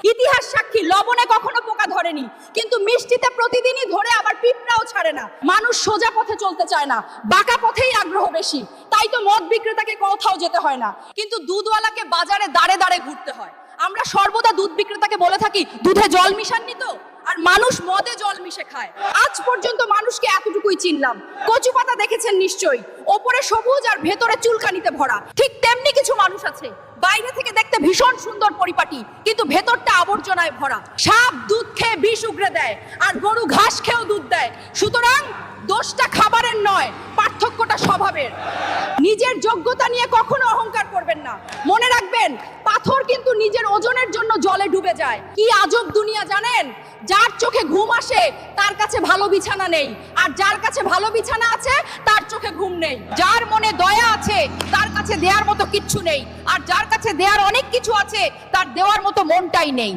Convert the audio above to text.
ইতিহাস সাক্ষী, লবণে কখনো পোকা ধরেনি, কিন্তু মিষ্টিতে প্রতিদিনই ধরে, আবার পিঁপড়াও ছাড়ে না। মানুষ সোজা পথে চলতে চায় না, বাঁকা পথেই আগ্রহ বেশি। তাই তো মদ বিক্রেতাকে কোথাও যেতে হয় না, কিন্তু দুধওয়ালাকে বাজারে দাঁড়ে দাঁড়ে ঘুরতে হয়। আমরা সর্বদা দুধ বিক্রেতাকে বলে থাকি, দুধে জল মিশাননি তো? আর মানুষ মদে জল মিশে খায়। আজ পর্যন্ত মানুষকে এতটুকুই চিনলাম। কচু পাতা দেখেছেন নিশ্চয়ই, ওপরে সবুজ আর ভেতরে চুলকানিতে ভরা। ঠিক তেমনি কিছু মানুষ আছে, বাইরে থেকে দেখতে ভীষণ সুন্দর পরিপাটি, কিন্তু ভেতরটা আবর্জনায় ভরা। সাপ দুধ খেয়ে বিষ উগরে দেয়, আর গরু ঘাস খেয়েও দুধ দেয়। সুতরাং দোষটা খাবারের নয়, পার্থক্যটা স্বভাবের। নিজের যোগ্যতা নিয়ে কখনো অহংকার করবেন না। মনে রাখবেন, পাথর কিন্তু নিজের ওজনের জন্য জলে ডুবে যায়। কি আজব দুনিয়া জানেন? যার চোখে ঘুম আসে তার কাছে ভালো বিছানা নেই, আর যার কাছে ভালো বিছানা আছে তার চোখে ঘুম নেই। যার মনে দয়া আছে তার কাছে দেওয়ার মতো কিচ্ছু নেই, আর যার কাছে দেওয়ার অনেক কিছু আছে তার দেওয়ার মতো মনটাই নেই।